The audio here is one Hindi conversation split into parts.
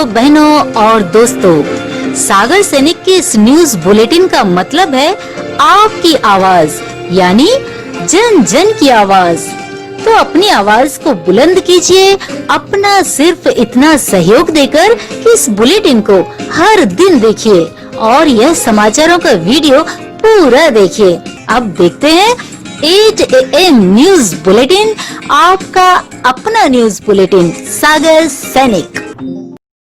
भाइयों बहनों और दोस्तों, सागर सैनिक के इस न्यूज बुलेटिन का मतलब है आपकी आवाज, यानी जन जन की आवाज। तो अपनी आवाज को बुलंद कीजिए, अपना सिर्फ इतना सहयोग देकर कि इस बुलेटिन को हर दिन देखिए और यह समाचारों का वीडियो पूरा देखिए। अब देखते हैं 8 AM न्यूज बुलेटिन, आपका अपना न्यूज बुलेटिन सागर सैनिक।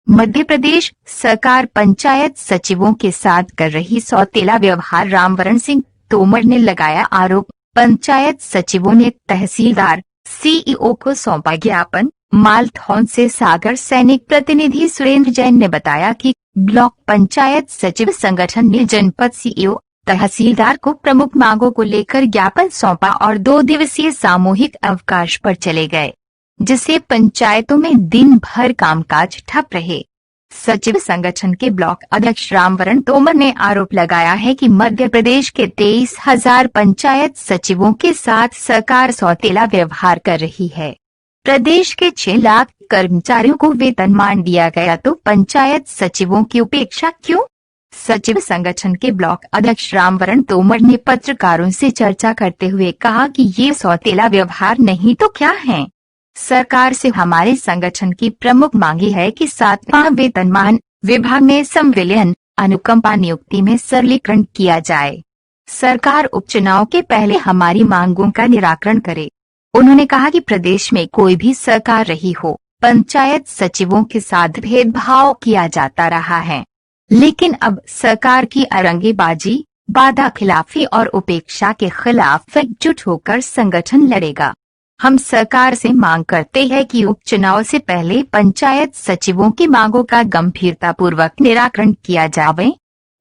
मध्य प्रदेश सरकार पंचायत सचिवों के साथ कर रही सौतेला व्यवहार, रामवरण सिंह तोमर ने लगाया आरोप। पंचायत सचिवों ने तहसीलदार CEO को सौंपा ज्ञापन। मालथौन से सागर सैनिक प्रतिनिधि सुरेंद्र जैन ने बताया कि ब्लॉक पंचायत सचिव संगठन ने जनपद CEO तहसीलदार को प्रमुख मांगों को लेकर ज्ञापन सौंपा और 2 दिवसीय सामूहिक अवकाश पर चले गए, जिससे पंचायतों में दिन भर कामकाज ठप रहे। सचिव संगठन के ब्लॉक अध्यक्ष रामवरण तोमर ने आरोप लगाया है कि मध्य प्रदेश के 23,000 पंचायत सचिवों के साथ सरकार सौतेला व्यवहार कर रही है। प्रदेश के 6 लाख कर्मचारियों को वेतनमान दिया गया तो पंचायत सचिवों की उपेक्षा क्यों? सचिव संगठन के ब्लॉक अध्यक्ष रामवरण तोमर ने पत्रकारों से चर्चा करते हुए कहा कि ये सौतेला व्यवहार नहीं तो क्या है। सरकार से हमारे संगठन की प्रमुख मांगी है कि 7वां वेतनमान, विभाग में संविलियन, अनुकंपा नियुक्ति में सरलीकरण किया जाए। सरकार उपचुनाव के पहले हमारी मांगों का निराकरण करे। उन्होंने कहा कि प्रदेश में कोई भी सरकार रही हो, पंचायत सचिवों के साथ भेदभाव किया जाता रहा है, लेकिन अब सरकार की अरंगेबाजी, वादा खिलाफी और उपेक्षा के खिलाफ एकजुट होकर संगठन लड़ेगा। हम सरकार से मांग करते हैं कि उपचुनाव से पहले पंचायत सचिवों की मांगों का गंभीरतापूर्वक निराकरण किया जाए।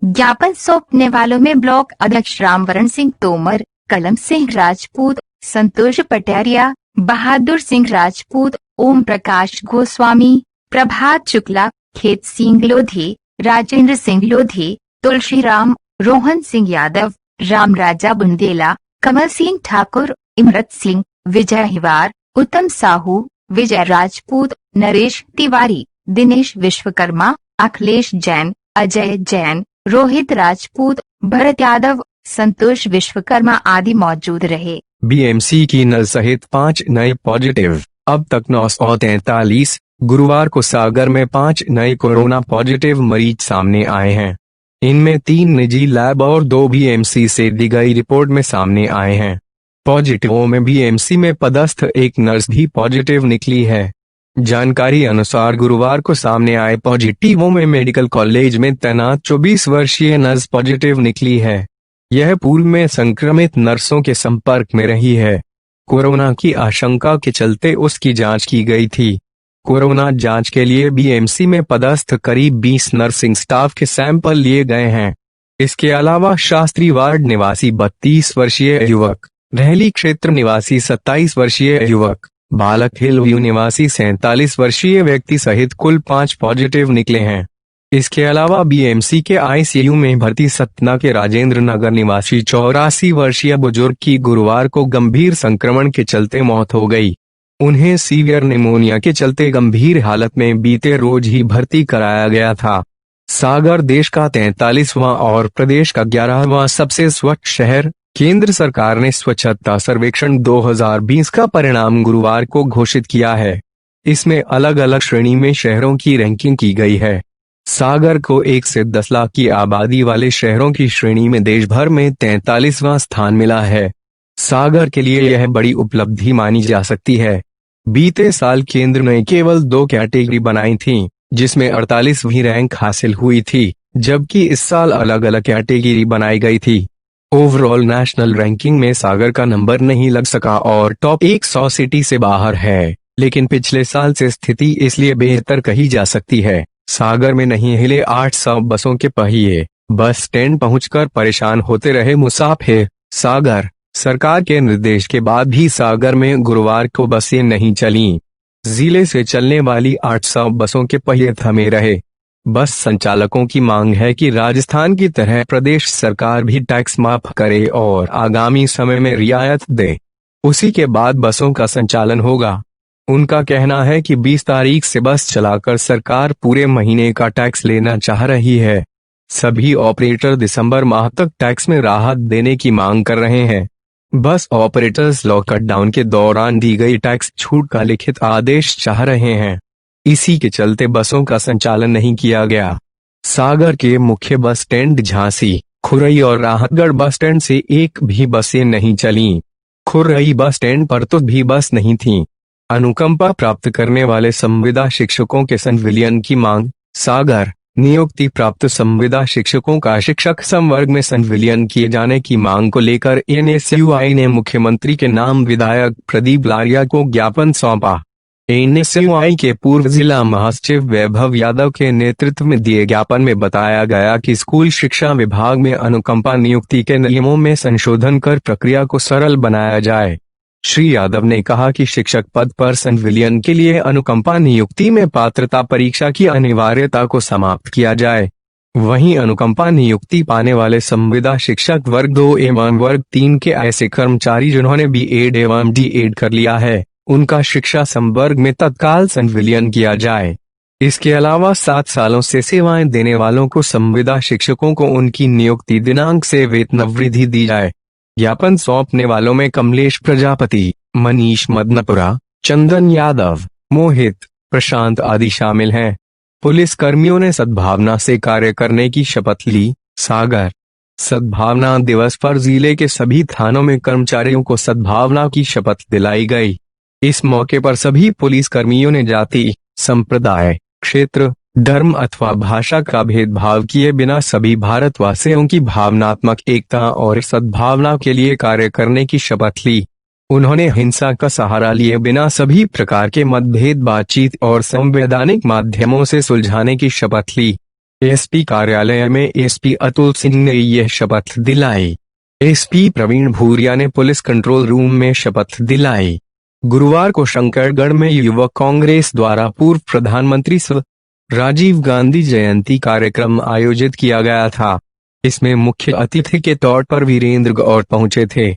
ज्ञापन सौंपने वालों में ब्लॉक अध्यक्ष रामवरण सिंह तोमर, कलम सिंह राजपूत, संतोष पटेरिया, बहादुर सिंह राजपूत, ओम प्रकाश गोस्वामी, प्रभात शुक्ला, खेत सिंह लोधी, राजेंद्र सिंह लोधी, तुलसीराम, रोहन सिंह यादव, राम राजा बुंदेला, कमल सिंह ठाकुर, इमरत सिंह, विजय हिवार, उत्तम साहू, विजय राजपूत, नरेश तिवारी, दिनेश विश्वकर्मा, अखिलेश जैन, अजय जैन, रोहित राजपूत, भरत यादव, संतोष विश्वकर्मा आदि मौजूद रहे। BMC की नल सहित 5 नए पॉजिटिव, अब तक 943। गुरुवार को सागर में 5 नए कोरोना पॉजिटिव मरीज सामने आए हैं। इनमें 3 निजी लैब और 2 BMC से दी गई रिपोर्ट में सामने आए हैं। पॉजिटिवों में BMC में पदस्थ एक नर्स भी पॉजिटिव निकली है। जानकारी अनुसार गुरुवार को सामने आए पॉजिटिवों में मेडिकल कॉलेज में तैनात 24 वर्षीय नर्स पॉजिटिव निकली है। यह पूर्व में संक्रमित नर्सों के संपर्क में रही है। कोरोना की आशंका के चलते उसकी जांच की गई थी। कोरोना जांच के लिए BMC में पदस्थ करीब 20 नर्सिंग स्टाफ के सैंपल लिए गए हैं। इसके अलावा शास्त्री वार्ड निवासी 32 वर्षीय युवक, रहली क्षेत्र निवासी 27 वर्षीय युवक, बालक हिल व्यू निवासी 47 वर्षीय व्यक्ति सहित कुल 5 पॉजिटिव निकले हैं। इसके अलावा BMC के ICU में भर्ती सतना के राजेंद्र नगर निवासी 84 वर्षीय बुजुर्ग की गुरुवार को गंभीर संक्रमण के चलते मौत हो गई। उन्हें सीवियर निमोनिया के चलते गंभीर हालत में बीते रोज ही भर्ती कराया गया था। सागर देश का 43वां और प्रदेश का 11वां सबसे स्वच्छ शहर। केंद्र सरकार ने स्वच्छता सर्वेक्षण 2020 का परिणाम गुरुवार को घोषित किया है। इसमें अलग अलग श्रेणी में शहरों की रैंकिंग की गई है। सागर को 1 से 10 लाख की आबादी वाले शहरों की श्रेणी में देश भर में 43वां स्थान मिला है। सागर के लिए यह बड़ी उपलब्धि मानी जा सकती है। बीते साल केंद्र ने केवल 2 कैटेगरी बनाई थी, जिसमें 48वीं रैंक हासिल हुई थी, जबकि इस साल अलग अलग कैटेगरी बनाई गई थी। ओवरऑल नेशनल रैंकिंग में सागर का नंबर नहीं लग सका और टॉप 100 सिटी से बाहर है, लेकिन पिछले साल से स्थिति इसलिए बेहतर कही जा सकती है। सागर में नहीं हिले 800 बसों के पहिए, बस स्टैंड पहुंचकर परेशान होते रहे मुसाफिर। सागर सरकार के निर्देश के बाद भी सागर में गुरुवार को बसें नहीं चलीं। जिले से चलने वाली 800 बसों के पहिए थमे रहे। बस संचालकों की मांग है कि राजस्थान की तरह प्रदेश सरकार भी टैक्स माफ करे और आगामी समय में रियायत दे। उसी के बाद बसों का संचालन होगा। उनका कहना है कि 20 तारीख से बस चलाकर सरकार पूरे महीने का टैक्स लेना चाह रही है। सभी ऑपरेटर दिसंबर माह तक टैक्स में राहत देने की मांग कर रहे हैं। बस ऑपरेटर्स लॉकडाउन के दौरान दी गई टैक्स छूट का लिखित आदेश चाह रहे हैं। इसी के चलते बसों का संचालन नहीं किया गया। सागर के मुख्य बस स्टैंड झांसी, खुरई और राहतगढ़ बस स्टैंड से एक भी बसें नहीं चलीं। खुरई बस स्टैंड पर तो भी बस नहीं थी। अनुकंपा प्राप्त करने वाले संविदा शिक्षकों के संविलियन की मांग। सागर, नियुक्ति प्राप्त संविदा शिक्षकों का शिक्षक संवर्ग में संविलियन किए जाने की मांग को लेकर एनएसयूआई ने मुख्यमंत्री के नाम विधायक प्रदीप लारिया को ज्ञापन सौंपा। एनएसयूआई के पूर्व जिला महासचिव वैभव यादव के नेतृत्व में दिए ज्ञापन में बताया गया कि स्कूल शिक्षा विभाग में अनुकंपा नियुक्ति के नियमों में संशोधन कर प्रक्रिया को सरल बनाया जाए। श्री यादव ने कहा कि शिक्षक पद पर संविलियन के लिए अनुकंपा नियुक्ति में पात्रता परीक्षा की अनिवार्यता को समाप्त किया जाए। वहीं अनुकंपा नियुक्ति पाने वाले संविदा शिक्षक वर्ग 2 एवं वर्ग 3 के ऐसे कर्मचारी जिन्होंने बीएड एवं डीएड कर लिया है, उनका शिक्षा संवर्ग में तत्काल संविलियन किया जाए। इसके अलावा 7 सालों से सेवाएं देने वालों को संविदा शिक्षकों को उनकी नियुक्ति दिनांक से वेतन वृद्धि दी जाए। ज्ञापन सौंपने वालों में कमलेश प्रजापति, मनीष मदनपुरा, चंदन यादव, मोहित, प्रशांत आदि शामिल हैं। पुलिस कर्मियों ने सद्भावना से कार्य करने की शपथ ली। सागर, सद्भावना दिवस पर जिले के सभी थानों में कर्मचारियों को सद्भावना की शपथ दिलाई गई। इस मौके पर सभी पुलिस कर्मियों ने जाति, संप्रदाय, क्षेत्र, धर्म अथवा भाषा का भेदभाव किए बिना सभी भारतवासियों की भावनात्मक एकता और सद्भावना के लिए कार्य करने की शपथ ली। उन्होंने हिंसा का सहारा लिए बिना सभी प्रकार के मतभेद बातचीत और संवैधानिक माध्यमों से सुलझाने की शपथ ली। एसपी कार्यालय में एसपी अतुल सिंह ने यह शपथ दिलाई। एसपी प्रवीण भूरिया ने पुलिस कंट्रोल रूम में शपथ दिलाई। गुरुवार को शंकरगढ़ में युवक कांग्रेस द्वारा पूर्व प्रधानमंत्री स्व राजीव गांधी जयंती कार्यक्रम आयोजित किया गया था। इसमें मुख्य अतिथि के तौर पर वीरेंद्र गौर पहुंचे थे।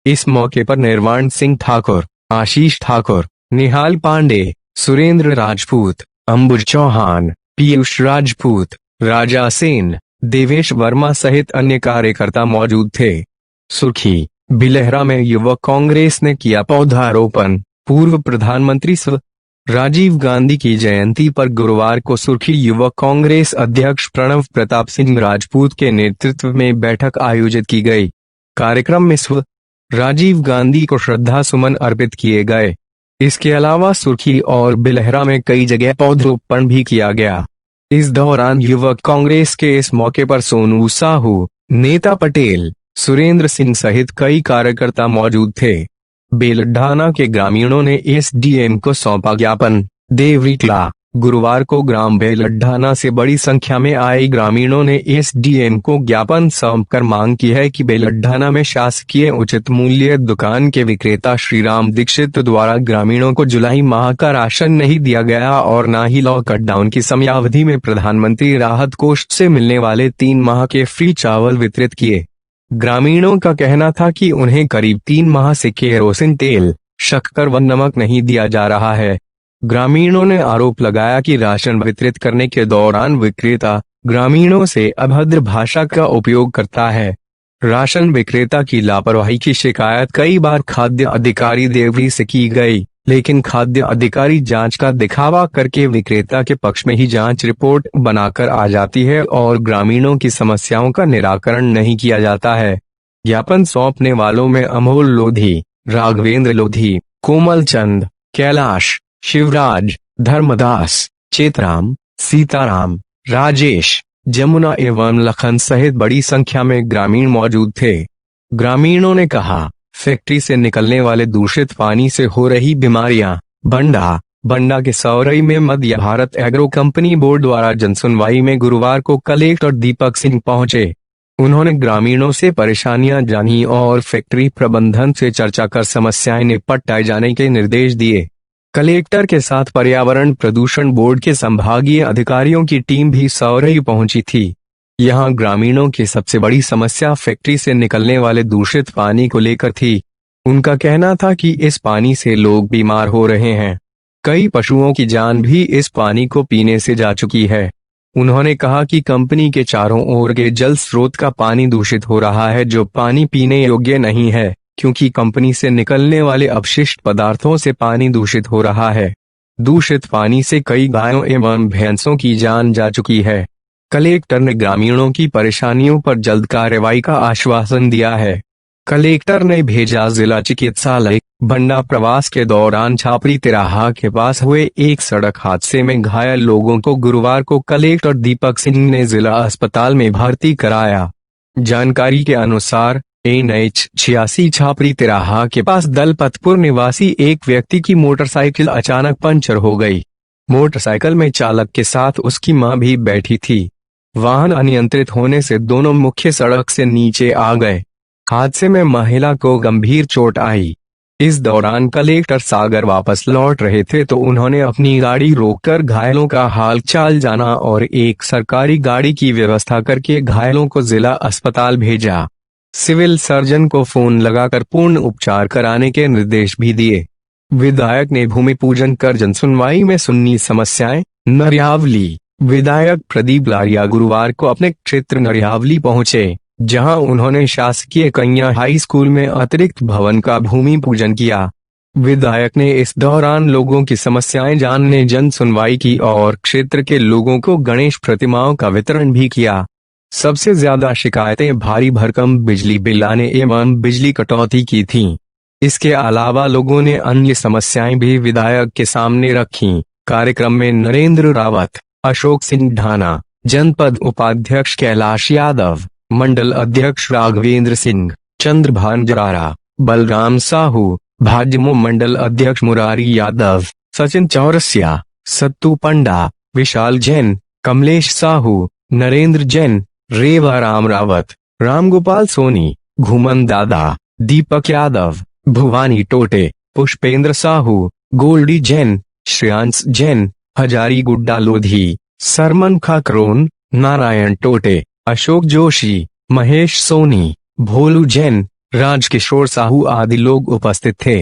इस मौके पर निर्वाण सिंह ठाकुर, आशीष ठाकुर, निहाल पांडे, सुरेंद्र राजपूत, अंबुज चौहान, पीयूष राजपूत, राजा सेन, देवेश वर्मा सहित अन्य कार्यकर्ता मौजूद थे। सुर्खी, बिलहरा में युवक कांग्रेस ने किया पौधारोपण। पूर्व प्रधानमंत्री स्व राजीव गांधी की जयंती पर गुरुवार को सुर्खी युवक कांग्रेस अध्यक्ष प्रणव प्रताप सिंह राजपूत के नेतृत्व में बैठक आयोजित की गई। कार्यक्रम में स्व राजीव गांधी को श्रद्धा सुमन अर्पित किए गए। इसके अलावा सुर्खी और बिलहरा में कई जगह पौधरोपण भी किया गया। इस दौरान युवक कांग्रेस के इस मौके पर सोनू साहू, नेता पटेल, सुरेंद्र सिंह सहित कई कार्यकर्ता मौजूद थे। बेलडाना के ग्रामीणों ने एसडीएम को सौंपा ज्ञापन। देवरिकला, गुरुवार को ग्राम बेलडाना से बड़ी संख्या में आए ग्रामीणों ने एसडीएम को ज्ञापन सौंपकर मांग की है कि बेलडाना में शासकीय उचित मूल्य दुकान के विक्रेता श्रीराम दीक्षित द्वारा ग्रामीणों को जुलाई माह का राशन नहीं दिया गया और न ही लॉकडाउन की समयावधि में प्रधानमंत्री राहत कोष से मिलने वाले 3 माह के फ्री चावल वितरित किए। ग्रामीणों का कहना था कि उन्हें करीब 3 माह से केरोसिन तेल, शक्कर व नमक नहीं दिया जा रहा है। ग्रामीणों ने आरोप लगाया कि राशन वितरित करने के दौरान विक्रेता ग्रामीणों से अभद्र भाषा का उपयोग करता है। राशन विक्रेता की लापरवाही की शिकायत कई बार खाद्य अधिकारी देवरी से की गई, लेकिन खाद्य अधिकारी जांच का दिखावा करके विक्रेता के पक्ष में ही जांच रिपोर्ट बनाकर आ जाती है और ग्रामीणों की समस्याओं का निराकरण नहीं किया जाता है। ज्ञापन सौंपने वालों में अमोल लोधी, राघवेंद्र लोधी, कोमल चंद, कैलाश, शिवराज, धर्मदास, चेतराम, सीताराम, राजेश, जमुना एवं लखन सहित बड़ी संख्या में ग्रामीण मौजूद थे। ग्रामीणों ने कहा, फैक्ट्री से निकलने वाले दूषित पानी से हो रही बीमारियां। बंडा के सौरई में मध्य भारत एग्रो कंपनी बोर्ड द्वारा जनसुनवाई में गुरुवार को कलेक्टर दीपक सिंह पहुंचे। उन्होंने ग्रामीणों से परेशानियां जानी और फैक्ट्री प्रबंधन से चर्चा कर समस्याएं निपटाए जाने के निर्देश दिए। कलेक्टर के साथ पर्यावरण प्रदूषण बोर्ड के संभागीय अधिकारियों की टीम भी सौरई पहुंची थी। यहां ग्रामीणों की सबसे बड़ी समस्या फैक्ट्री से निकलने वाले दूषित पानी को लेकर थी। उनका कहना था कि इस पानी से लोग बीमार हो रहे हैं। कई पशुओं की जान भी इस पानी को पीने से जा चुकी है। उन्होंने कहा कि कंपनी के चारों ओर के जल स्रोत का पानी दूषित हो रहा है, जो पानी पीने योग्य नहीं है, क्योंकि कंपनी से निकलने वाले अपशिष्ट पदार्थों से पानी दूषित हो रहा है। दूषित पानी से कई गायों एवं भैंसों की जान जा चुकी है। कलेक्टर ने ग्रामीणों की परेशानियों पर जल्द कार्रवाई का आश्वासन दिया है। कलेक्टर ने भेजा जिला चिकित्सालय बंडा प्रवास के दौरान छापरी तिराहा के पास हुए एक सड़क हादसे में घायल लोगों को गुरुवार को कलेक्टर दीपक सिंह ने जिला अस्पताल में भर्ती कराया। जानकारी के अनुसार NH 86 छापरी तिराहा के पास दलपतपुर निवासी एक व्यक्ति की मोटरसाइकिल अचानक पंचर हो गई। मोटरसाइकिल में चालक के साथ उसकी मां भी बैठी थी। वाहन अनियंत्रित होने से दोनों मुख्य सड़क से नीचे आ गए। हादसे में महिला को गंभीर चोट आई। इस दौरान कलेक्टर सागर वापस लौट रहे थे तो उन्होंने अपनी गाड़ी रोककर घायलों का हाल चाल जाना और एक सरकारी गाड़ी की व्यवस्था करके घायलों को जिला अस्पताल भेजा। सिविल सर्जन को फोन लगाकर पूर्ण उपचार कराने के निर्देश भी दिए। विधायक ने भूमि पूजन कर जनसुनवाई में सुन्नी समस्याएं। नरियावली विधायक प्रदीप लारिया गुरुवार को अपने क्षेत्र नरियावली पहुंचे, जहां उन्होंने शासकीय कन्या हाई स्कूल में अतिरिक्त भवन का भूमि पूजन किया। विधायक ने इस दौरान लोगों की समस्याएं जानने जन सुनवाई की और क्षेत्र के लोगों को गणेश प्रतिमाओं का वितरण भी किया। सबसे ज्यादा शिकायतें भारी भरकम बिजली बिल आने एवं बिजली कटौती की थीं। इसके अलावा लोगों ने अन्य समस्याएं भी विधायक के सामने रखीं। कार्यक्रम में नरेंद्र रावत, अशोक सिंह ढाना, जनपद उपाध्यक्ष कैलाश यादव, मंडल अध्यक्ष राघवेंद्र सिंह, चंद्रभान जरारा, बलराम साहू, भाजपा मंडल अध्यक्ष मुरारी यादव, सचिन चौरसिया, सत्तू पंडा, विशाल जैन, कमलेश साहू, नरेंद्र जैन, रेवा राम रावत, रामगोपाल सोनी, घुमन दादा, दीपक यादव, भुवानी टोटे, पुष्पेंद्र साहू, गोल्डी जैन, श्रेयांश जैन, हजारी गुड्डा लोधी, सरमन खाकरोन, नारायण टोटे, अशोक जोशी, महेश सोनी, भोलू जैन, राजकिशोर साहू आदि लोग उपस्थित थे।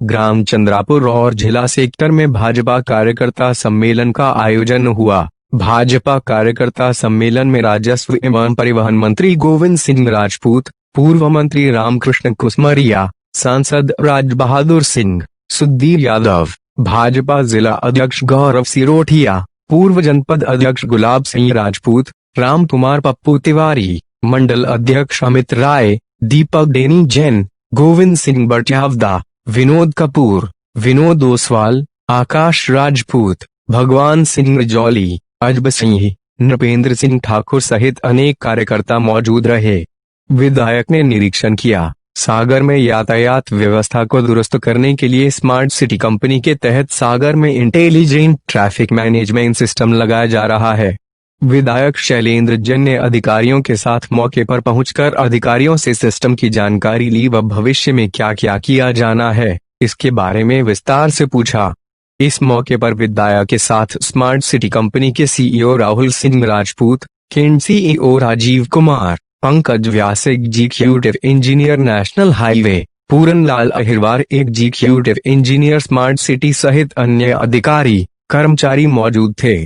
ग्राम चंद्रापुर और जिला सेक्टर में भाजपा कार्यकर्ता सम्मेलन का आयोजन हुआ। भाजपा कार्यकर्ता सम्मेलन में राजस्व एवं परिवहन मंत्री गोविंद सिंह राजपूत, पूर्व मंत्री रामकृष्ण कुसमरिया, सांसद राज बहादुर सिंह, सुधीर यादव, भाजपा जिला अध्यक्ष गौरव सिरोठिया, पूर्व जनपद अध्यक्ष गुलाब सिंह राजपूत, राम कुमार पप्पू तिवारी, मंडल अध्यक्ष अमित राय, दीपक डेनी जैन, गोविंद सिंह बटियावदा, विनोद कपूर, विनोद ओसवाल, आकाश राजपूत, भगवान सिंह रजौली, अजब सिंह, नृपेंद्र सिंह ठाकुर सहित अनेक कार्यकर्ता मौजूद रहे। विधायक ने निरीक्षण किया। सागर में यातायात व्यवस्था को दुरुस्त करने के लिए स्मार्ट सिटी कंपनी के तहत सागर में इंटेलिजेंट ट्रैफिक मैनेजमेंट सिस्टम लगाया जा रहा है। विधायक शैलेंद्र जैन ने अधिकारियों के साथ मौके पर पहुंचकर अधिकारियों से सिस्टम की जानकारी ली व भविष्य में क्या क्या किया जाना है इसके बारे में विस्तार से पूछा। इस मौके पर विधायक के साथ स्मार्ट सिटी कंपनी के CEO राहुल सिंह राजपूत, केंड CEO Rajiv Kumar, Pankaj Vyas executive engineer national highway, Puran Lal Ahirwar executive engineer smart city सहित अन्य अधिकारी कर्मचारी मौजूद थे।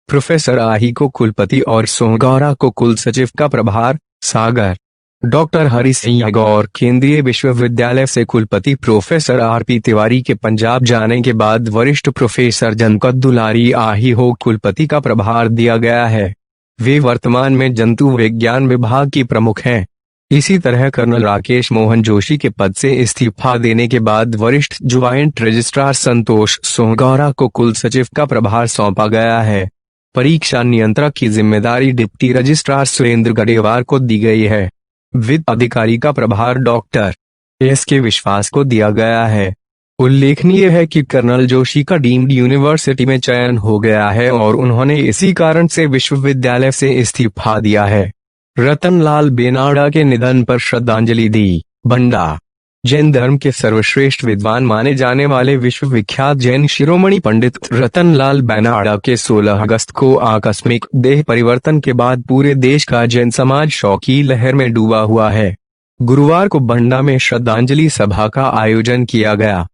प्रोफेसर आही को कुलपति और सोहगौरा को कुल सचिव का प्रभार, सागर। डॉक्टर हरि सिंह गौर केंद्रीय विश्वविद्यालय से कुलपति प्रोफेसर RP तिवारी के पंजाब जाने के बाद वरिष्ठ प्रोफेसर जनपद दुलारी आही हो कुलपति का प्रभार दिया गया है। वे वर्तमान में जंतु विज्ञान विभाग की प्रमुख हैं। इसी तरह कर्नल राकेश मोहन जोशी के पद से इस्तीफा देने के बाद वरिष्ठ ज्वाइंट रजिस्ट्रार संतोष सोहगौरा को कुल सचिव का प्रभार सौंपा गया है। परीक्षा नियंत्रक की जिम्मेदारी डिप्टी रजिस्ट्रार सुरेंद्र गडेवार को दी गई है। वित्त अधिकारी का प्रभार डॉक्टर SK विश्वास को दिया गया है। उल्लेखनीय है कि कर्नल जोशी का डीम्ड यूनिवर्सिटी में चयन हो गया है और उन्होंने इसी कारण से विश्वविद्यालय से इस्तीफा दिया है। रतनलाल बेनाडा के निधन पर श्रद्धांजलि दी। बंडा जैन धर्म के सर्वश्रेष्ठ विद्वान माने जाने वाले विश्वविख्यात जैन शिरोमणि पंडित रतनलाल बेनाडा के 16 अगस्त को आकस्मिक देह परिवर्तन के बाद पूरे देश का जैन समाज शोक की लहर में डूबा हुआ है। गुरुवार को बंडा में श्रद्धांजलि सभा का आयोजन किया गया।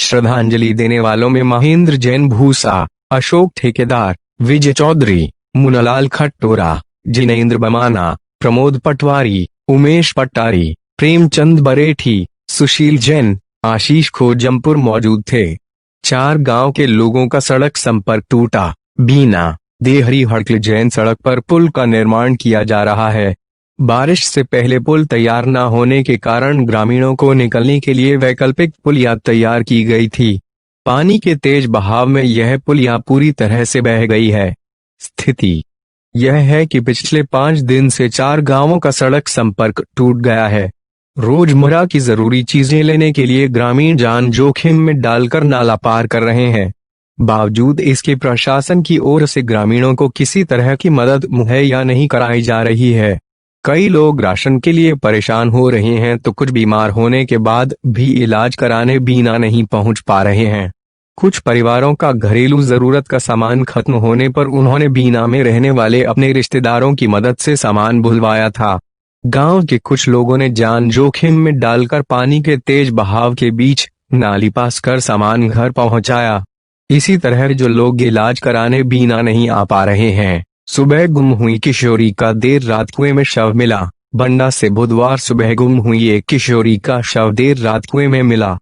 श्रद्धांजलि देने वालों में महेंद्र जैन भूसा, अशोक ठेकेदार, विजय चौधरी, मुनालाल खट्टोरा, जिनेंद्र बमाना, प्रमोद पटवारी, उमेश पट्टारी, प्रेमचंद बरेठी, सुशील जैन, आशीष खोजमपुर मौजूद थे। 4 गांव के लोगों का सड़क संपर्क टूटा। बीना देहरी हड़कल जैन सड़क पर पुल का निर्माण किया जा रहा है। बारिश से पहले पुल तैयार न होने के कारण ग्रामीणों को निकलने के लिए वैकल्पिक पुलिया तैयार की गई थी। पानी के तेज बहाव में यह पुलिया पूरी तरह से बह गई है। स्थिति यह है कि पिछले 5 दिन से 4 गांवों का सड़क संपर्क टूट गया है। रोजमर्रा की जरूरी चीजें लेने के लिए ग्रामीण जान जोखिम में डालकर नाला पार कर रहे हैं। बावजूद इसके प्रशासन की ओर से ग्रामीणों को किसी तरह की मदद मुहैया नहीं कराई जा रही है। कई लोग राशन के लिए परेशान हो रहे हैं तो कुछ बीमार होने के बाद भी इलाज कराने बीना नहीं पहुंच पा रहे हैं। कुछ परिवारों का घरेलू जरूरत का सामान खत्म होने पर उन्होंने बीना में रहने वाले अपने रिश्तेदारों की मदद से सामान बुलवाया था। गांव के कुछ लोगों ने जान जोखिम में डालकर पानी के तेज बहाव के बीच नाली पास कर सामान घर पहुंचाया। इसी तरह जो लोग इलाज कराने बीना नहीं आ पा रहे हैं। सुबह गुम हुई किशोरी का देर रात कुएं में शव मिला। बंडा से बुधवार सुबह गुम हुई एक किशोरी का शव देर रात कुएं में मिला।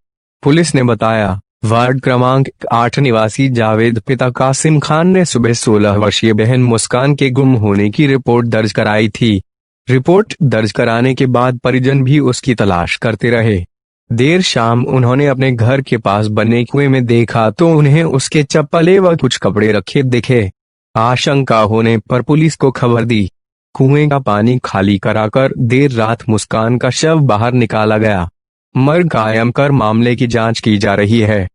पुलिस ने बताया, वार्ड क्रमांक 8 निवासी जावेद पिता कासिम खान ने सुबह 16 वर्षीय बहन मुस्कान के गुम होने की रिपोर्ट दर्ज कराई थी। रिपोर्ट दर्ज कराने के बाद परिजन भी उसकी तलाश करते रहे। देर शाम उन्होंने अपने घर के पास बने कुएं में देखा तो उन्हें उसके चप्पलें व कुछ कपड़े रखे दिखे। आशंका होने पर पुलिस को खबर दी। कुएं का पानी खाली कराकर देर रात मुस्कान का शव बाहर निकाला गया। मर्ग कायम कर मामले की जांच की जा रही है।